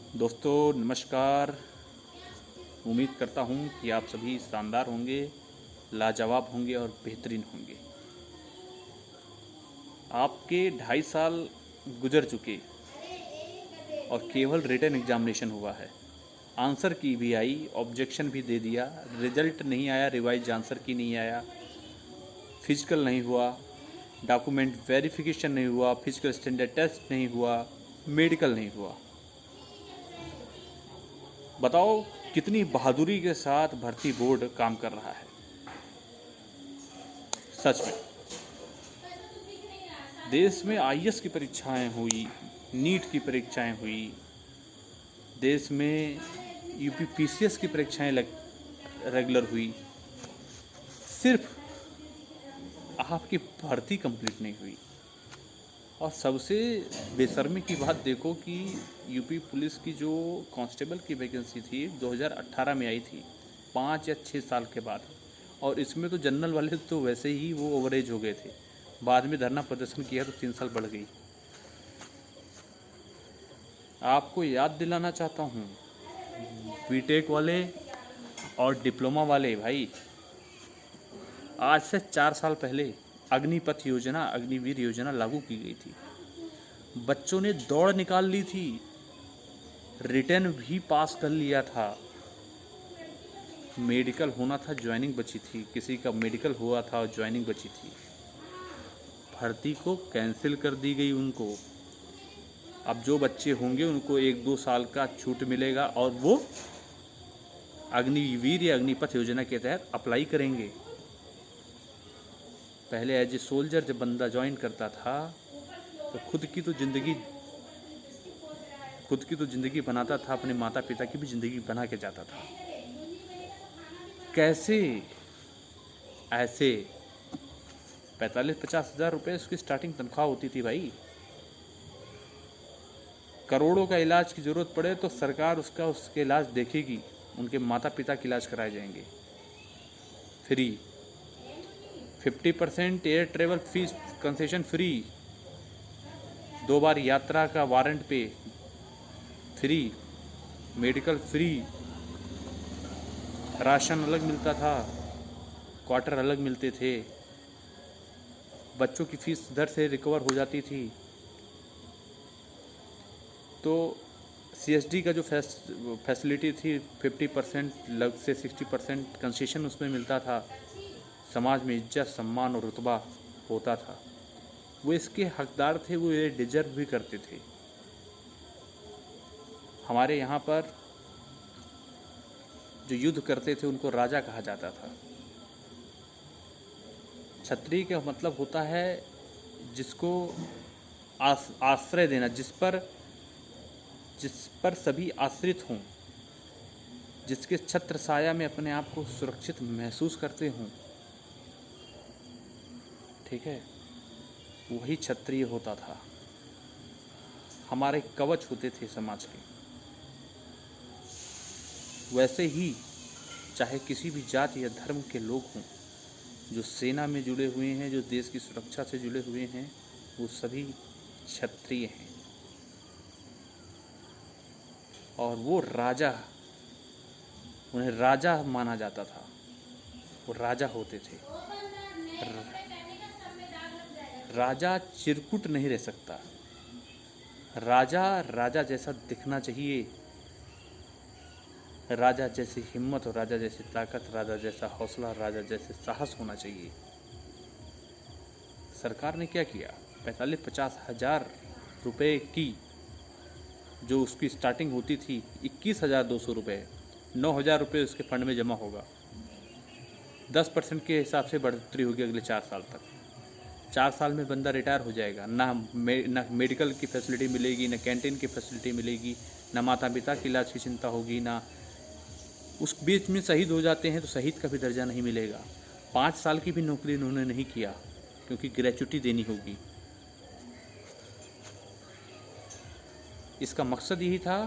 दोस्तों नमस्कार। उम्मीद करता हूँ कि आप सभी शानदार होंगे, लाजवाब होंगे और बेहतरीन होंगे। आपके 2.5 साल गुजर चुके और केवल रिटन एग्जामिनेशन हुआ है। आंसर की भी आई, ऑब्जेक्शन भी दे दिया, रिजल्ट नहीं आया, रिवाइज आंसर की नहीं आया, फिजिकल नहीं हुआ, डॉक्यूमेंट वेरिफिकेशन नहीं हुआ, फिजिकल स्टैंडर्ड टेस्ट नहीं हुआ, मेडिकल नहीं हुआ। बताओ कितनी बहादुरी के साथ भर्ती बोर्ड काम कर रहा है। सच में देश में आईएएस की परीक्षाएं हुई, नीट की परीक्षाएं हुई, देश में यूपीपीसीएस की परीक्षाएं रेगुलर हुई, सिर्फ आपकी भर्ती कंप्लीट नहीं हुई। और सबसे बेशर्मी की बात देखो कि यूपी पुलिस की जो कांस्टेबल की वैकेंसी थी 2018 में आई थी, 5 या 6 साल के बाद। और इसमें तो जनरल वाले तो वैसे ही वो ओवरेज हो गए थे, बाद में धरना प्रदर्शन किया तो 3 साल बढ़ गई। आपको याद दिलाना चाहता हूँ, बीटेक वाले और डिप्लोमा वाले भाई, आज से 4 साल पहले अग्निपथ योजना, अग्निवीर योजना लागू की गई थी। बच्चों ने दौड़ निकाल ली थी, रिटर्न भी पास कर लिया था। मेडिकल होना था, ज्वाइनिंग बची थी, किसी का मेडिकल हुआ था और ज्वाइनिंग बची थी। भर्ती को कैंसिल कर दी गई उनको। अब जो बच्चे होंगे उनको 1-2 साल का छूट मिलेगा और वो अग्निवीर या अग्निपथ योजना के तहत अप्लाई करेंगे। पहले एज ए सोल्जर जब बंदा ज्वाइन करता था तो खुद की तो ज़िंदगी बनाता था, अपने माता पिता की भी ज़िंदगी बना के जाता था। कैसे ऐसे 45-50 हज़ार रुपये उसकी स्टार्टिंग तनख्वाह होती थी भाई। करोड़ों का इलाज की ज़रूरत पड़े तो सरकार उसके इलाज देखेगी, उनके माता पिता के इलाज कराए जाएंगे free. 50% air travel fees concession free, 2 बार यात्रा का वारंट पे फ्री, मेडिकल फ्री, राशन अलग मिलता था, क्वार्टर अलग मिलते थे, बच्चों की फीस दर से रिकवर हो जाती थी। तो सीएसडी का जो फैसिलिटी थी 50% लग से 60% कंसेशन उसमें मिलता था। समाज में इज्जत, सम्मान और रुतबा होता था। वो इसके हकदार थे, वो ये डिजर्व भी करते थे। हमारे यहाँ पर जो युद्ध करते थे उनको राजा कहा जाता था। क्षत्रिय का मतलब होता है जिसको आश्रय देना, जिस पर सभी आश्रित हों, जिसके छत्र छाया में अपने आप को सुरक्षित महसूस करते हों। ठीक है, वही क्षत्रिय होता था। हमारे कवच होते थे समाज के। वैसे ही चाहे किसी भी जाति या धर्म के लोग हों, जो सेना में जुड़े हुए हैं, जो देश की सुरक्षा से जुड़े हुए हैं, वो सभी क्षत्रिय हैं। और वो राजा, उन्हें राजा माना जाता था, वो राजा होते थे। राजा चिरकुट नहीं रह सकता। राजा जैसा दिखना चाहिए, राजा जैसी हिम्मत और राजा जैसी ताकत, राजा जैसा हौसला, राजा जैसे साहस होना चाहिए। सरकार ने क्या किया, 45-50 हज़ार रुपये की जो उसकी स्टार्टिंग होती थी 21,200 रुपये, 9,000 रुपये उसके फंड में जमा होगा। 10% के हिसाब से बढ़ोतरी होगी अगले 4 साल तक। 4 साल में बंदा रिटायर हो जाएगा। ना मेडिकल की फैसिलिटी मिलेगी, ना कैंटीन की फैसिलिटी मिलेगी, ना माता पिता की इलाज की चिंता होगी, ना उस बीच में शहीद हो जाते हैं तो शहीद का भी दर्जा नहीं मिलेगा। 5 साल की भी नौकरी उन्होंने नहीं किया क्योंकि ग्रेच्युटी देनी होगी। इसका मकसद यही था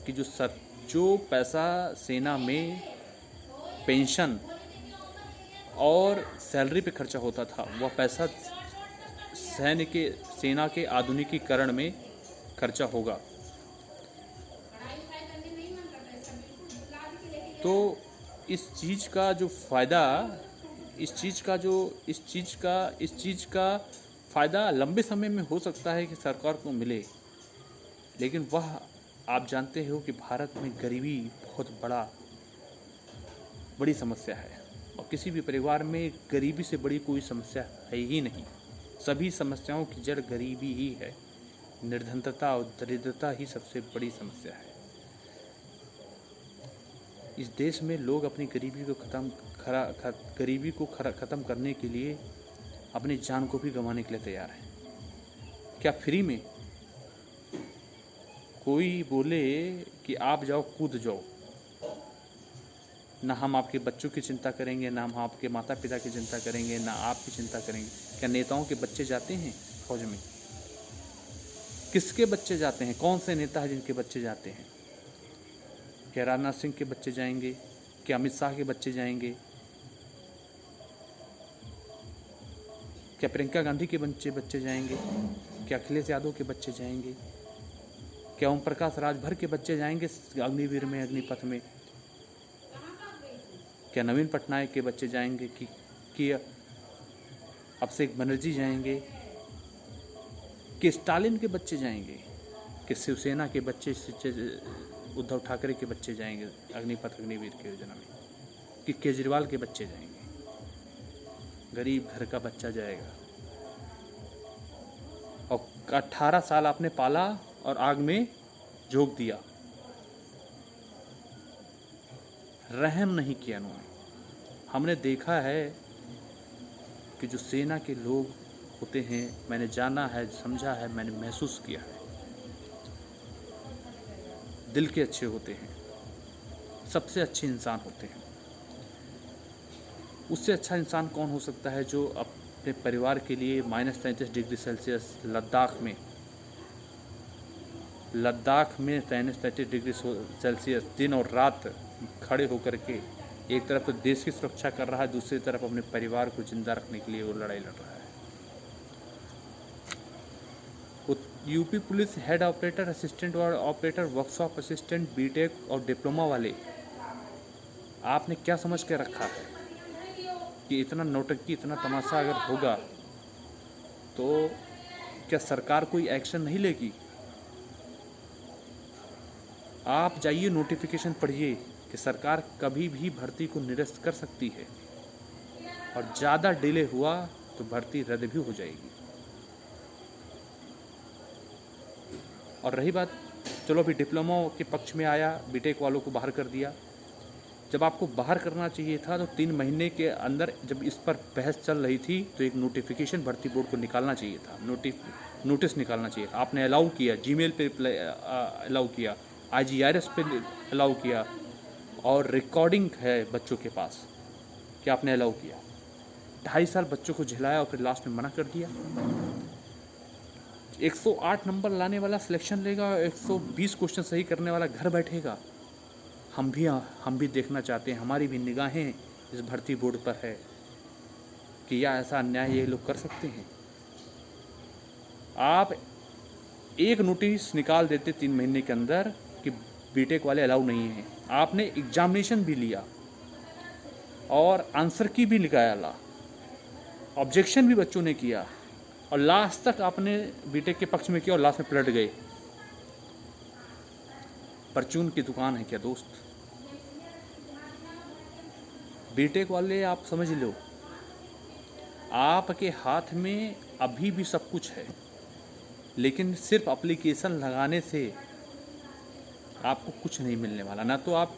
कि जो पैसा सेना में पेंशन और सैलरी पे खर्चा होता था, वह पैसा सेना के आधुनिकीकरण में खर्चा होगा। तो इस चीज़ का जो फ़ायदा, इस चीज़ का फ़ायदा लंबे समय में हो सकता है कि सरकार को मिले, लेकिन वह आप जानते हो कि भारत में गरीबी बहुत बड़ी समस्या है, और किसी भी परिवार में गरीबी से बड़ी कोई समस्या है ही नहीं। सभी समस्याओं की जड़ गरीबी ही है। निर्धनता और दरिद्रता ही सबसे बड़ी समस्या है। इस देश में लोग अपनी गरीबी को ख़त्म करने के लिए अपनी जान को भी गंवाने के लिए तैयार हैं। क्या फ्री में कोई बोले कि आप जाओ, कूद जाओ, ना हम आपके बच्चों की चिंता करेंगे, ना हम आपके माता पिता की चिंता करेंगे, ना आपकी चिंता करेंगे? क्या नेताओं के बच्चे जाते हैं फौज में? किसके बच्चे जाते हैं? कौन से नेता हैं जिनके बच्चे जाते हैं? क्या राजनाथ सिंह के बच्चे जाएंगे? क्या अमित शाह के बच्चे जाएंगे? क्या प्रियंका गांधी के बच्चे जाएंगे? क्या अखिलेश यादव के बच्चे जाएंगे? क्या ओम प्रकाश राजभर के बच्चे जाएंगे अग्निवीर में, अग्निपथ में? क्या नवीन पटनायक के बच्चे जाएंगे कि अभिषेक बनर्जी जाएंगे? कि स्टालिन के बच्चे जाएंगे? कि शिवसेना के बच्चे, उद्धव ठाकरे के बच्चे जाएंगे अग्निपथ अग्निवीर की योजना में? कि केजरीवाल के बच्चे जाएंगे? गरीब घर का बच्चा जाएगा। और 18 साल आपने पाला और आग में झोंक दिया, रहम नहीं किया उन्होंने। हमने देखा है कि जो सेना के लोग होते हैं, मैंने जाना है, समझा है, मैंने महसूस किया है, दिल के अच्छे होते हैं, सबसे अच्छे इंसान होते हैं। उससे अच्छा इंसान कौन हो सकता है जो अपने परिवार के लिए -33 डिग्री सेल्सियस लद्दाख में -33 डिग्री सेल्सियस दिन और रात खड़े होकर के एक तरफ तो देश की सुरक्षा कर रहा है, दूसरी तरफ अपने परिवार को जिंदा रखने के लिए वो लड़ाई लड़ रहा है। UP police head operator, assistant operator, workshop assistant, BTech और डिप्लोमा वाले, आपने क्या समझ के रखा है कि इतना नौटंकी, इतना तमाशा अगर होगा तो क्या सरकार कोई एक्शन नहीं लेगी? आप जाइए, नोटिफिकेशन पढ़िए कि सरकार कभी भी भर्ती को निरस्त कर सकती है, और ज़्यादा डिले हुआ तो भर्ती रद्द भी हो जाएगी। और रही बात, चलो अभी डिप्लोमा के पक्ष में आया, बीटेक वालों को बाहर कर दिया। जब आपको बाहर करना चाहिए था तो 3 महीने के अंदर, जब इस पर बहस चल रही थी, तो एक नोटिफिकेशन भर्ती बोर्ड को निकालना चाहिए था, नोटिस निकालना चाहिए था। आपने अलाउ किया, जीमेल पे अलाउ किया, IGRS पे अलाउ किया, और रिकॉर्डिंग है बच्चों के पास कि आपने अलाउ किया। 2.5 साल बच्चों को झिलाया और फिर लास्ट में मना कर दिया। 108 नंबर लाने वाला सिलेक्शन लेगा और 120 क्वेश्चन सही करने वाला घर बैठेगा। हम भी देखना चाहते हैं, हमारी भी निगाहें इस भर्ती बोर्ड पर है कि या ऐसा अन्याय ये लोग कर सकते हैं। आप एक नोटिस निकाल देते 3 महीने के अंदर कि बीटेक वाले अलाउ नहीं हैं। आपने एग्जामिनेशन भी लिया और आंसर की भी निकाला, ऑब्जेक्शन भी बच्चों ने किया, और लास्ट तक आपने बीटेक के पक्ष में किया और लास्ट में पलट गए। परचून की दुकान है क्या दोस्त? बीटेक वाले आप समझ लो, आपके हाथ में अभी भी सब कुछ है, लेकिन सिर्फ एप्लीकेशन लगाने से आपको कुछ नहीं मिलने वाला। ना तो आप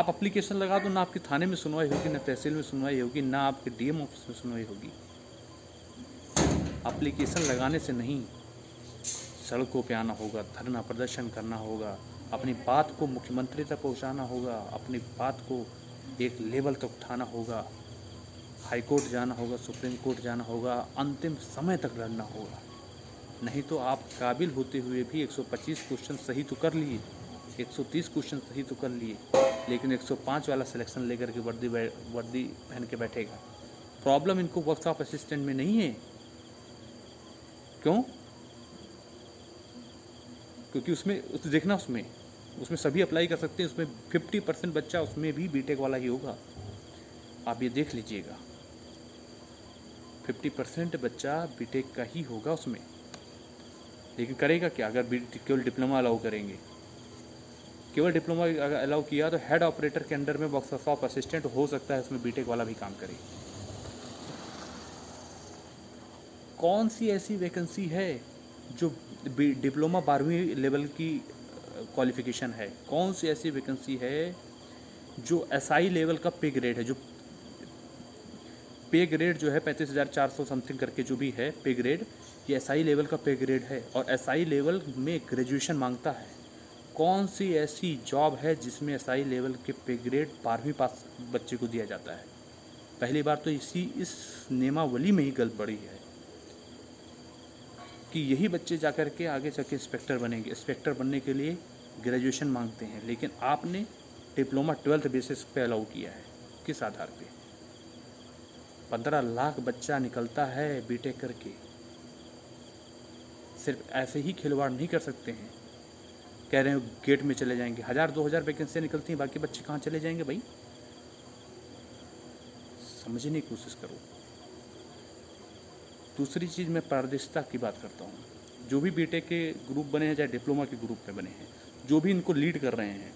एप्लीकेशन लगा दो, ना आपकी थाने में सुनवाई होगी, ना तहसील में सुनवाई होगी, ना आपके DM ऑफिस में सुनवाई होगी। एप्लीकेशन लगाने से नहीं, सड़कों पे आना होगा, धरना प्रदर्शन करना होगा, अपनी बात को मुख्यमंत्री तक पहुंचाना होगा, अपनी बात को एक लेवल तक उठाना होगा, हाई कोर्ट जाना होगा, सुप्रीम कोर्ट जाना होगा, अंतिम समय तक लड़ना होगा। नहीं तो आप काबिल होते हुए भी 125 क्वेश्चन सही तो कर लिए, 130 क्वेश्चन सही तो कर लिए, लेकिन 105 वाला सिलेक्शन लेकर के वर्दी पहन के बैठेगा। प्रॉब्लम इनको वर्कशॉप असिस्टेंट में नहीं है। क्यों? क्योंकि उसमें देखना, उसमें सभी अप्लाई कर सकते हैं, उसमें 50% बच्चा उसमें भी बीटेक वाला ही होगा, आप ये देख लीजिएगा। 50% बच्चा बीटेक का ही होगा उसमें। लेकिन करेगा क्या अगर केवल डिप्लोमा अलाउ करेंगे? केवल डिप्लोमा अगर अलाउ किया तो हेड ऑपरेटर के अंडर में वर्कशॉप असिस्टेंट हो सकता है उसमें बीटेक वाला भी काम करे। कौन सी ऐसी वैकेंसी है जो डिप्लोमा 12वीं लेवल की क्वालिफिकेशन है? कौन सी ऐसी वैकेंसी है जो एसआई लेवल का पे ग्रेड है? जो पे ग्रेड जो है 35,400 समथिंग करके जो भी है पे ग्रेड, ये एसआई लेवल का पे ग्रेड है और एसआई लेवल में ग्रेजुएशन मांगता है। कौन सी ऐसी जॉब है जिसमें एसआई लेवल के पे ग्रेड 12वीं पास बच्चे को दिया जाता है? पहली बार तो इस नियमावली में ही गड़बड़ी है कि यही बच्चे जाकर के आगे चल के इंस्पेक्टर बनेंगे। इंस्पेक्टर बनने के लिए ग्रेजुएशन मांगते हैं, लेकिन आपने डिप्लोमा 12th बेसिस पे अलाउ किया है। किस आधार पे? 15 लाख बच्चा निकलता है बीटेक करके। सिर्फ ऐसे ही खिलवाड़ नहीं कर सकते हैं। कह रहे हो गेट में चले जाएंगे, 1000-2000 वैकेंसियाँ निकलती हैं, बाकी बच्चे कहाँ चले जाएंगे भाई? समझने की कोशिश करो। दूसरी चीज़, मैं पारदर्शिता की बात करता हूँ। जो भी बीटेक के ग्रुप बने हैं, चाहे डिप्लोमा के ग्रुप में बने हैं, जो भी इनको लीड कर रहे हैं,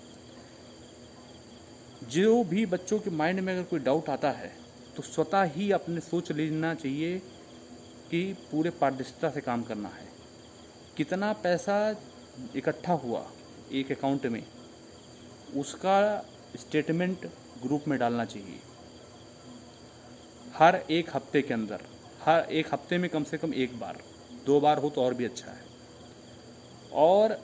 जो भी बच्चों के माइंड में अगर कोई डाउट आता है तो स्वतः ही अपने सोच लेना चाहिए कि पूरे पारदर्शिता से काम करना है। कितना पैसा इकट्ठा हुआ एक अकाउंट में, उसका स्टेटमेंट ग्रुप में डालना चाहिए हर एक हफ्ते के अंदर। हर एक हफ्ते में कम से कम 1 बार, 2 बार हो तो और भी अच्छा है। और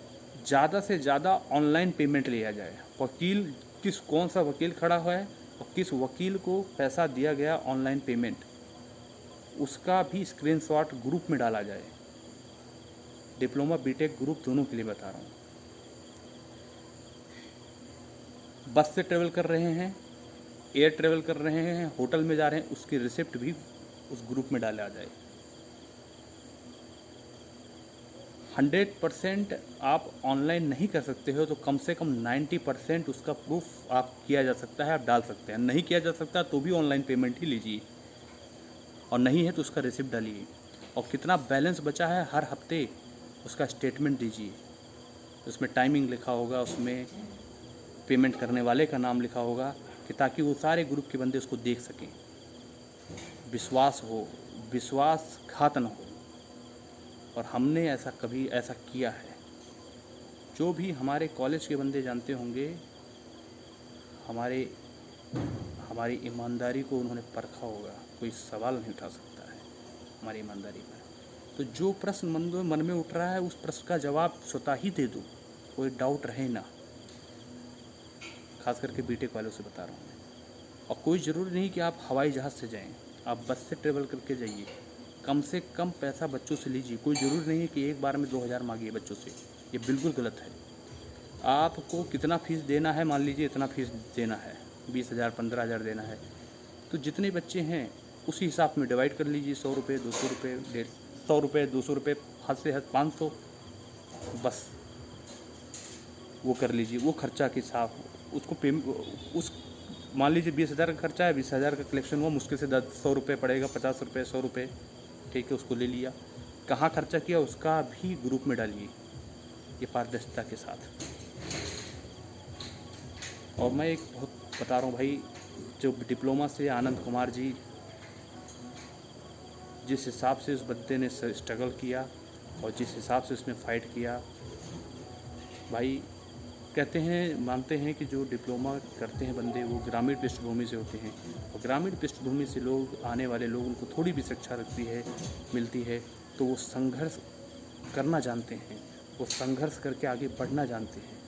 ज़्यादा से ज़्यादा ऑनलाइन पेमेंट लिया जाए। वकील कौन सा वकील खड़ा हुआ है और किस वकील को पैसा दिया गया ऑनलाइन पेमेंट, उसका भी स्क्रीनशॉट ग्रुप में डाला जाए। डिप्लोमा बीटेक ग्रुप दोनों के लिए बता रहा हूँ। बस से ट्रेवल कर रहे हैं, एयर ट्रेवल कर रहे हैं, होटल में जा रहे हैं, उसकी रिसिप्ट भी उस ग्रुप में डाला जाए। 100% आप ऑनलाइन नहीं कर सकते हो तो कम से कम 90% उसका प्रूफ आप किया जा सकता है, आप डाल सकते हैं। नहीं किया जा सकता तो भी ऑनलाइन पेमेंट ही लीजिए, और नहीं है तो उसका रिसिप्ट डालिए। और कितना बैलेंस बचा है हर हफ्ते उसका स्टेटमेंट दीजिए। उसमें टाइमिंग लिखा होगा, उसमें पेमेंट करने वाले का नाम लिखा होगा, कि ताकि वो सारे ग्रुप के बंदे उसको देख सकें, विश्वास हो, विश्वासघात न हो। और हमने ऐसा किया है। जो भी हमारे कॉलेज के बंदे जानते होंगे, हमारी ईमानदारी को उन्होंने परखा होगा। कोई सवाल नहीं उठा सकता है हमारी ईमानदारी पर। तो जो प्रश्न मन में उठ रहा है उस प्रश्न का जवाब स्वतः ही दे दो, कोई डाउट रहे ना। खास करके बीटेक वालों से बता रहा हूँ मैं। और कोई ज़रूरी नहीं कि आप हवाई जहाज़ से जाएं, आप बस से ट्रेवल करके जाइए। कम से कम पैसा बच्चों से लीजिए। कोई ज़रूरी नहीं है कि एक बार में 2000 मांगिए बच्चों से, ये बिल्कुल गलत है। आपको कितना फ़ीस देना है, मान लीजिए इतना फ़ीस देना है, 20,000 15,000 देना है, तो जितने बच्चे हैं उसी हिसाब में डिवाइड कर लीजिए। 100 रुपये, 200 रुपये, 100 रुपये, 200 रुपये, हद से हद 500, बस वो कर लीजिए। वो खर्चा के हिसाब उसको उस मान लीजिए 20,000 का खर्चा है, 20,000 का कलेक्शन हुआ, मुश्किल से 100 रुपये पड़ेगा, 50 रुपये, 100 रुपये, ठीक है, उसको ले लिया। कहाँ खर्चा किया उसका भी ग्रुप में डालिए, ये पारदर्शिता के साथ। और मैं एक बहुत बता रहा हूँ भाई, जो डिप्लोमा से आनंद कुमार जी, जिस हिसाब से उस बंदे ने स्ट्रगल किया और जिस हिसाब से उसने फ़ाइट किया भाई, कहते हैं, मानते हैं कि जो डिप्लोमा करते हैं बंदे वो ग्रामीण पृष्ठभूमि से होते हैं, और ग्रामीण पृष्ठभूमि से लोग, आने वाले लोग, उनको थोड़ी भी शिक्षा मिलती है तो वो संघर्ष करना जानते हैं, वो संघर्ष करके आगे बढ़ना जानते हैं।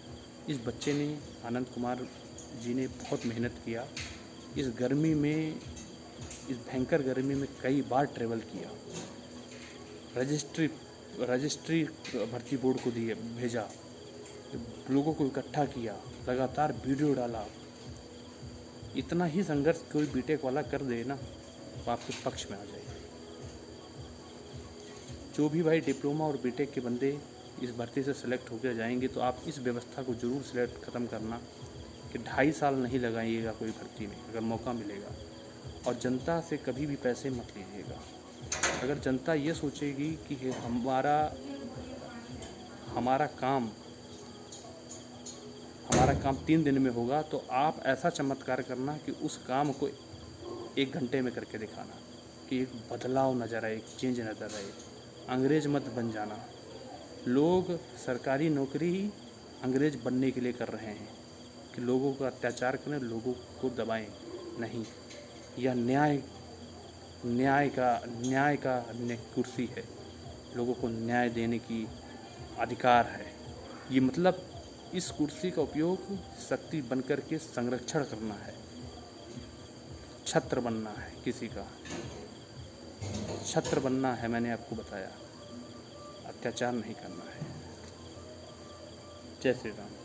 इस बच्चे ने, आनंद कुमार जी ने बहुत मेहनत किया। इस गर्मी में, इस भयंकर गर्मी में कई बार ट्रेवल किया, रजिस्ट्री भर्ती बोर्ड को भेजा, लोगों को इकट्ठा किया, लगातार वीडियो डाला। इतना ही संघर्ष कोई बीटेक वाला कर दे ना तो आपके पक्ष में आ जाए। जो भी भाई डिप्लोमा और बीटेक के बंदे इस भर्ती से सेलेक्ट होकर जाएंगे तो आप इस व्यवस्था को ज़रूर सेलेक्ट ख़त्म करना कि 2.5 साल नहीं लगाइएगा कोई भर्ती में अगर मौका मिलेगा। और जनता से कभी भी पैसे मत लीजिएगा। अगर जनता ये सोचेगी कि हमारा काम 3 दिन में होगा, तो आप ऐसा चमत्कार करना कि उस काम को 1 घंटे में करके दिखाना कि एक बदलाव नज़र आए, एक चेंज नज़र आए। अंग्रेज मत बन जाना। लोग सरकारी नौकरी ही अंग्रेज बनने के लिए कर रहे हैं कि लोगों का अत्याचार करें, लोगों को दबाएं। नहीं, यह न्याय का कुर्सी है। लोगों को न्याय देने की अधिकार है। ये मतलब इस कुर्सी का उपयोग शक्ति बनकर के संरक्षण करना है, छत्र बनना है, किसी का छत्र बनना है। मैंने आपको बताया, अत्याचार नहीं करना है। जय श्री राम।